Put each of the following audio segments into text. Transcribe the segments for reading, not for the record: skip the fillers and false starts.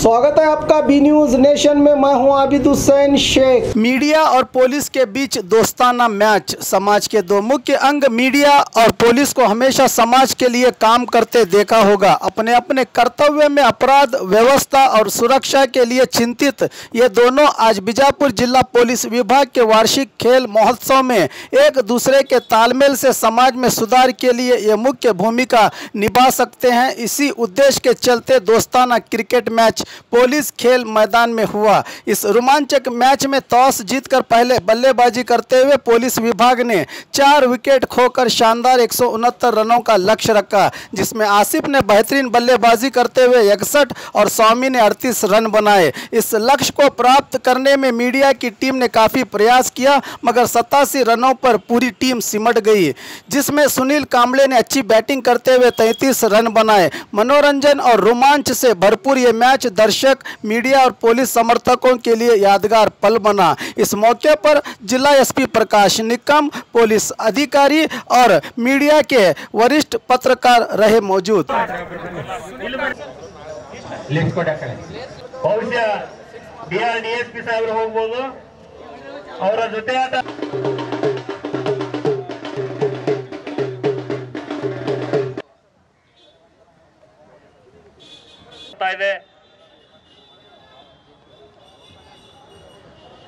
स्वागत है आपका बी न्यूज नेशन में। मैं हूं आबिद हुसैन शेख। मीडिया और पुलिस के बीच दोस्ताना मैच। समाज के दो मुख्य अंग मीडिया और पुलिस को हमेशा समाज के लिए काम करते देखा होगा। अपने अपने कर्तव्य में अपराध व्यवस्था और सुरक्षा के लिए चिंतित ये दोनों आज बीजापुर जिला पुलिस विभाग के वार्षिक खेल महोत्सव में एक दूसरे के तालमेल से समाज में सुधार के लिए ये मुख्य भूमिका निभा सकते हैं। इसी उद्देश्य के चलते दोस्ताना क्रिकेट मैच पुलिस खेल मैदान में हुआ। इस रोमांचक मैच में टॉस जीतकर पहले बल्लेबाजी करते हुए पुलिस विभाग ने 4 विकेट खोकर शानदार 169 रनों का लक्ष्य रखा, जिसमें आसिफ ने बेहतरीन बल्लेबाजी करते हुए 61 और स्वामी ने 38 रन बनाए। इस लक्ष्य को प्राप्त करने में मीडिया की टीम ने काफ़ी प्रयास किया, मगर 87 रनों पर पूरी टीम सिमट गई, जिसमें सुनील कांबले ने अच्छी बैटिंग करते हुए 33 रन बनाए। मनोरंजन और रोमांच से भरपूर ये मैच दर्शक, मीडिया और पुलिस समर्थकों के लिए यादगार पल बना। इस मौके पर जिला एसपी प्रकाश निकम, पुलिस अधिकारी और मीडिया के वरिष्ठ पत्रकार रहे मौजूद।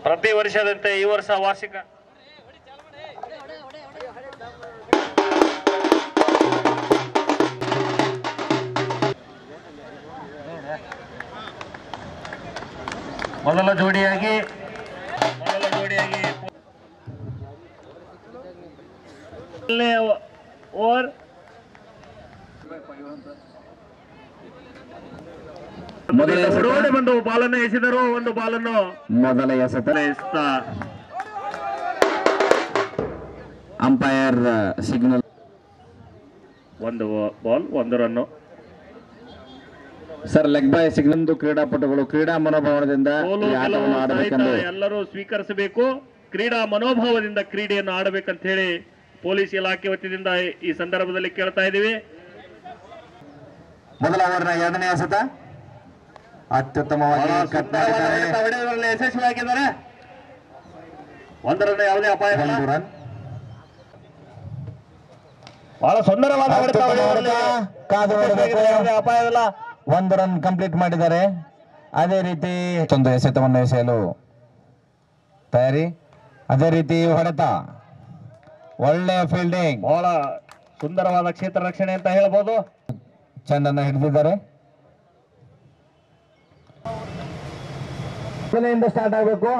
ಪ್ರತಿ ವರ್ಷದಂತೆ ಈ ವರ್ಷ ವಾರ್ಷಿಕ ಮೊದಲ ಜೋಡಿಯಾಗಿ ಓವರ್ ಮೊದಲ ಬಂದು ಬಾಲನ್ನು ಎಸೆದರು. ಒಂದು ಬಾಲನ್ನು ಮೊದಲ ಎಸೆತ ಅಂಪೈರ್ ಸಿಗ್ನಲ್. ಒಂದು ball 1 run. Sir leg by signal. ಕ್ರೀಡಾಪಟುಗಳು ಕ್ರೀಡಾ ಮನೋಭಾವದಿಂದ ಎಲ್ಲರೂ ಸ್ವೀಕರಿಸಬೇಕು. ಕ್ರೀಡಾ ಮನೋಭಾವದಿಂದ ಕ್ರೀಡೆಯನ್ನು ಆಡಬೇಕಂತ ಹೇಳಿ ಪೊಲೀಸ್ ಇಲಾಖೆ ವತಿಯಿಂದ ಈ ಸಂದರ್ಭದಲ್ಲಿ ಕೇಳ್ತಾ ಇದ್ದೀವಿ. ಮೊದಲ ಓವರ್ನ 2ನೇ ಎಸೆತ ಅತ್ಯುತ್ತಮವಾಗಿ ಯಶಸ್ವಿಯಾಗಿದ್ದಾರೆ. 1 ರನ್, ಯಾವುದೇ ಅಪಾಯ ಇಲ್ಲ. ಬಹಳ ಸುಂದರವಾದ ಅಪಾಯವಿಲ್ಲ. 1 ರನ್ ಕಂಪ್ಲೀಟ್ ಮಾಡಿದ್ದಾರೆ. ಅದೇ ರೀತಿ ಒಂದು ಎಸೆತವನ್ನು ಎಸೆಯಲು ತಯಾರಿ. ಅದೇ ರೀತಿ ಹೊಡೆತ, ಒಳ್ಳೆಯ ಫೀಲ್ಡಿಂಗ್, ಬಹಳ ಸುಂದರವಾದ ಕ್ಷೇತ್ರ ರಕ್ಷಣೆ ಅಂತ ಹೇಳ್ಬೋದು. ಚೆಂಡನ್ನು ಹಿಡಿದಿದ್ದಾರೆ. ಮೊದಲಿನಿಂದ ಸ್ಟಾರ್ಟ್ ಆಗಬೇಕು.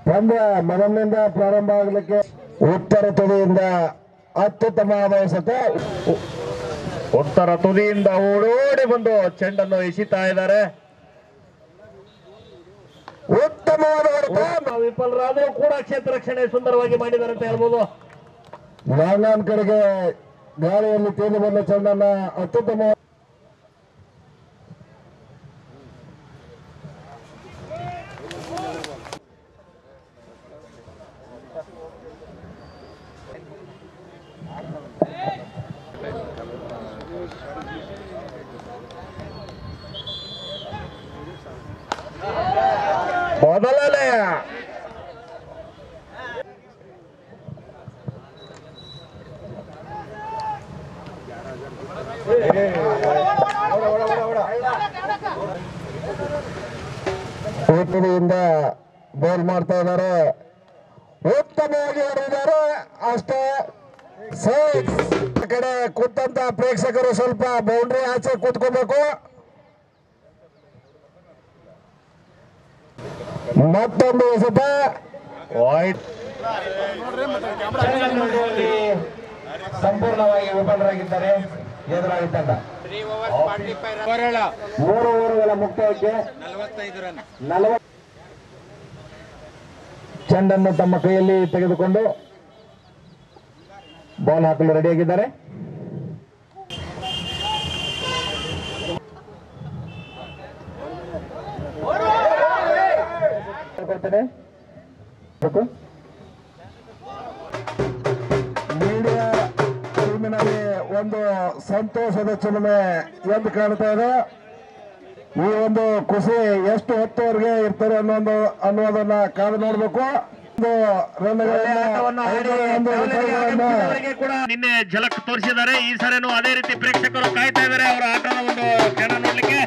ಪಂದ್ಯ ಮೊದಲಿನಿಂದ ಪ್ರಾರಂಭ ಆಗಲಿಕ್ಕೆ ಉತ್ತರ ತುದಿಯಿಂದ ಅತ್ಯುತ್ತಮವಾದ ಎಸೆತ. ಉತ್ತರ ತುದಿಯಿಂದ ಓಡೋಡಿ ಬಂದು ಚೆಂಡನ್ನು ಎಸಿತಾ ಇದ್ದಾರೆ. ಉತ್ತಮವಾದ ವಿಫಲರಾದರೂ ಕೂಡ ಕ್ಷೇತ್ರ ರಕ್ಷಣೆ ಸುಂದರವಾಗಿ ಮಾಡಿದ್ದಾರೆ ಅಂತ ಹೇಳ್ಬೋದು. ಲಾಂಗ್ ಕಡೆಗೆ ಗಾಳಿಯಲ್ಲಿ ತೇಲಿ ಬಂದ ಚೆಂಡನ್ನ ಅತ್ಯುತ್ತಮ ಮೊದಲನೆಯ ಉತ್ತರದಿಂದ ಬೌಲ್ ಮಾಡ್ತಾ ಇದ್ದಾರೆ. ಉತ್ತಮವಾಗಿ ಹೊಡೆದಿದ್ದಾರೆ. ಅಷ್ಟೇ ಕಡೆ ಕೂತಂತ ಪ್ರೇಕ್ಷಕರು ಸ್ವಲ್ಪ ಬೌಂಡ್ರಿ ಆಚೆ ಕೂತ್ಕೋಬೇಕು. ಮತ್ತೊಂದು ಎಸೆತ ವೈಟ್. ಸಂಪೂರ್ಣವಾಗಿ ವಿಫಲರಾಗಿದ್ದಾರೆ ಎದುರಾಳಿ ತಂಡ. 3 ಓವರ್ಗಳ ಮುಕ್ತಾಯಕ್ಕೆ 40 ಚೆಂಡನ್ನು ತಮ್ಮ ಕೈಯಲ್ಲಿ ತೆಗೆದುಕೊಂಡು ಬಾಲ್ ಹಾಕಲು ರೆಡಿಯಾಗಿದ್ದಾರೆ. ಮೀಡಿಯಾ ಟೀಮಿನಲ್ಲಿ ಒಂದು ಸಂತೋಷದ ಚಿಲುಮೆ ಎಂದು ಕಾಣ್ತಾ ಇದೆ. ಈ ಒಂದು ಖುಷಿ ಎಷ್ಟು ಹೊತ್ತವರೆಗೆ ಇರ್ತಾರೆ ಅನ್ನೋದನ್ನ ಕಾದು ನೋಡ್ಬೇಕು. ನಿನ್ನೆ ಝಲಕ್ ತೋರಿಸಿದ್ದಾರೆ. ಈ ಸರಿನೂ ಅದೇ ರೀತಿ ಪ್ರೇಕ್ಷಕರು ಕಾಯ್ತಾ ಇದ್ದಾರೆ ಅವರ ಆಟದ ಒಂದು ಕ್ಷಣ ನೋಡ್ಲಿಕ್ಕೆ.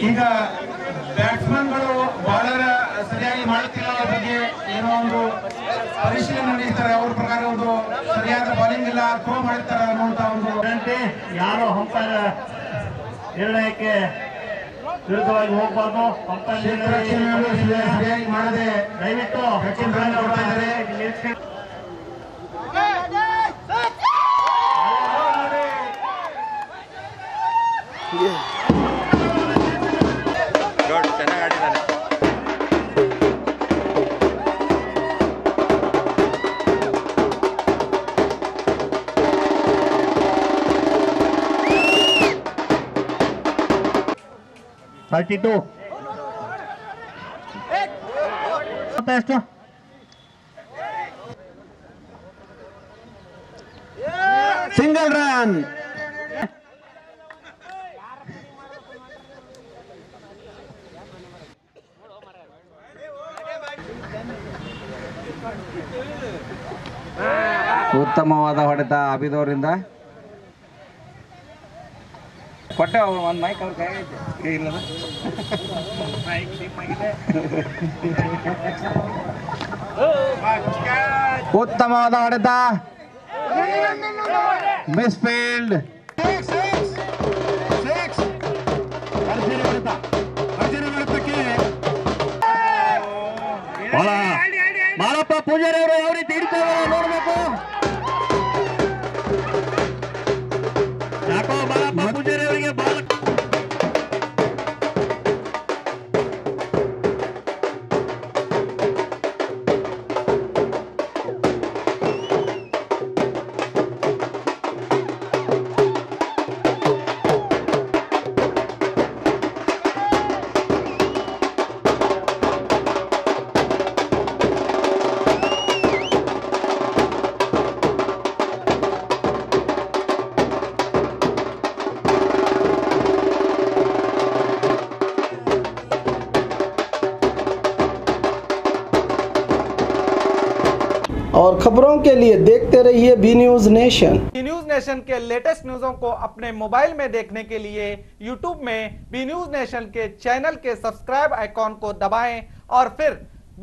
ಈಗ ಬ್ಯಾಟ್ಸ್ಮನ್ಗಳು ಬಾಲರ್ ಸರಿಯಾಗಿ ಮಾಡುತ್ತಿಲ್ಲ ಬಗ್ಗೆ ಏನೋ ಒಂದು ಪರಿಶೀಲನೆ ನಡೆಸ್ತಾರೆ. ಅವ್ರ ಪ್ರಕಾರ ಒಂದು ಸರಿಯಾದ ಬಾಲಿಂಗ್ ಇಲ್ಲ, ಥ್ರೋ ಮಾಡ್ತಾರೆ ಅನ್ನುವಂತ ಒಂದು ಯಾರು ಅಂಪೈರ್ ನಿರ್ಣಯಕ್ಕೆ ವಿರುದ್ಧವಾಗಿ ಹೋಗಬಾರ್ದು. ಸರಿಯಾಗಿ ಮಾಡದೆ ದಯವಿಟ್ಟು ಕೊಡ್ತಾ ಇದ್ದಾರೆ. ಚೆನ್ನಾಗಿ ಆಡಿದ್ದಾನೆ. ಎಷ್ಟು ಸಿಂಗಲ್ ರನ್. ಉತ್ತಮವಾದ ಹೊಡೆತ ಅಭಿದವರಿಂದ. ಕೊಟ್ಟೆ ಅವ್ರು ಒಂದು ಮೈಕ್ ಅವ್ರ ಕೈ ಇಲ್ಲ. ಉತ್ತಮವಾದ ಹೊಡೆತ, ಮಿಸ್ ಫೀಲ್ಡ್. ಮಾಳಪ್ಪ ಪೂಜಾರಿ ಅವರು ಯಾವ ರೀತಿ ಹಿಡಿತಾರೆ ನೋಡ್ಬೇಕು. ಯಾಕೋ ಬಾಳಪ್ಪ ಪೂಜಾರಿ ಅವರಿಗೆ ಬಾಳ और खबरों के लिए देखते रहिए B News Nation. B News Nation के लेटेस्ट न्यूज़ों को अपने मोबाइल में देखने के लिए यूट्यूब में बी न्यूज़ नेशन के चैनल के सब्सक्राइब आइकॉन को दबाएं और फिर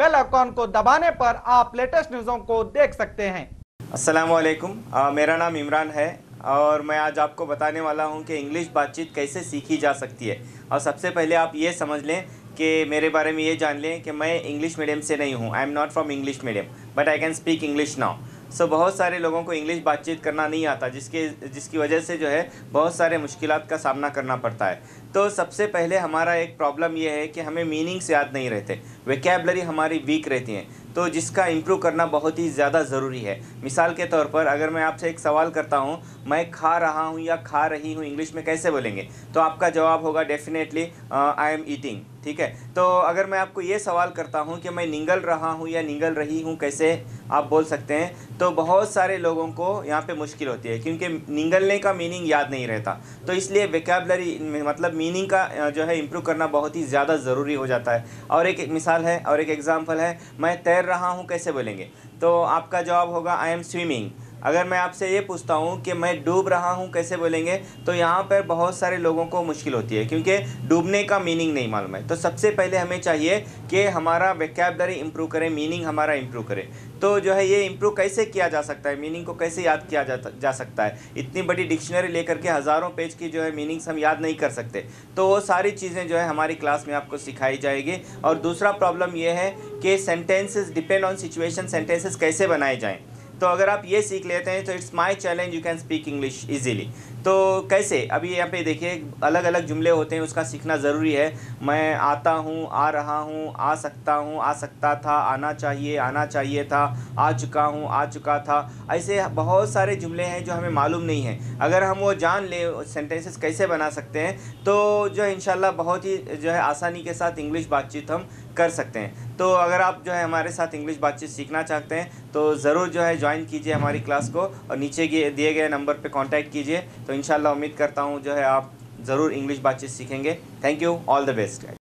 बेल आइकॉन को दबाने पर आप लेटेस्ट न्यूज़ों को देख सकते हैं। अस्सलाम वालेकुम, मेरा नाम इमरान है और मैं आज आपको बताने वाला हूं कि इंग्लिश बातचीत कैसे सीखी जा सकती है। और सबसे पहले आप ये समझ लें कि मेरे बारे में ये जान लें कि मैं इंग्लिश मीडियम से नहीं हूं। I am not from English medium but I can speak English now. So बहुत सारे लोगों को इंग्लिश बातचीत करना नहीं आता, जिसकी वजह से जो है बहुत सारे मुश्किलात का सामना करना पड़ता है। तो सबसे पहले हमारा एक प्रॉब्लम ये है कि हमें मीनिंग्स याद नहीं रहते, वोकैबुलरी हमारी वीक रहती हैं, तो जिसका इम्प्रूव करना बहुत ही ज़्यादा ज़रूरी है। मिसाल के तौर पर अगर मैं आपसे एक सवाल करता हूँ, मैं खा रहा हूँ या खा रही हूँ इंग्लिश में कैसे बोलेंगे, तो आपका जवाब होगा डेफिनेटली आई एम ईटिंग। ठीक है, तो अगर मैं आपको ये सवाल करता हूँ कि मैं निगल रहा हूँ या निगल रही हूँ कैसे आप बोल सकते हैं, तो बहुत सारे लोगों को यहाँ पे मुश्किल होती है क्योंकि निगलने का मीनिंग याद नहीं रहता। तो इसलिए वोकैबुलरी मतलब मीनिंग का जो है इम्प्रूव करना बहुत ही ज़्यादा ज़रूरी हो जाता है। और एक मिसाल है और एक एग्जांपल है, मैं तैर रहा हूँ कैसे बोलेंगे, तो आपका जवाब होगा आई एम स्विमिंग। अगर मैं आपसे ये पूछता हूँ कि मैं डूब रहा हूँ कैसे बोलेंगे, तो यहाँ पर बहुत सारे लोगों को मुश्किल होती है, क्योंकि डूबने का मीनिंग नहीं मालूम है। तो सबसे पहले हमें चाहिए कि हमारा वोकैबुलरी इंप्रूव करें, मीनिंग हमारा इंप्रूव करें। तो जो है ये इंप्रूव कैसे किया जा सकता है, मीनिंग को कैसे याद किया जा सकता है। इतनी बड़ी डिक्शनरी लेकर के हज़ारों पेज की जो है मीनिंग्स हम याद नहीं कर सकते। तो वो सारी चीज़ें जो है हमारी क्लास में आपको सिखाई जाएगी। और दूसरा प्रॉब्लम ये है कि sentences depend on situation, sentences कैसे बनाए जाएँ। तो अगर आप ये सीख लेते हैं तो it's my challenge, you can speak English easily. तो कैसे, अभी यहाँ पे देखिए अलग अलग जुमले होते हैं, उसका सीखना ज़रूरी है। मैं आता हूँ, आ रहा हूँ, आ सकता हूँ, आ सकता था, आना चाहिए था, आ चुका हूँ, आ चुका था। ऐसे बहुत सारे जुमले हैं जो हमें मालूम नहीं है। अगर हम वो जान लें सेंटेंसेस कैसे बना सकते हैं, तो जो इंशाल्लाह बहुत ही जो है आसानी के साथ इंग्लिश बातचीत हम कर सकते हैं। तो अगर आप जो है हमारे साथ इंग्लिश बातचीत सीखना चाहते हैं तो ज़रूर जो है ज्वाइन कीजिए हमारी क्लास को, और नीचे दिए गए नंबर पे कांटेक्ट कीजिए। तो इंशाल्लाह उम्मीद करता हूँ जो है आप ज़रूर इंग्लिश बातचीत सीखेंगे। Thank you, all the best.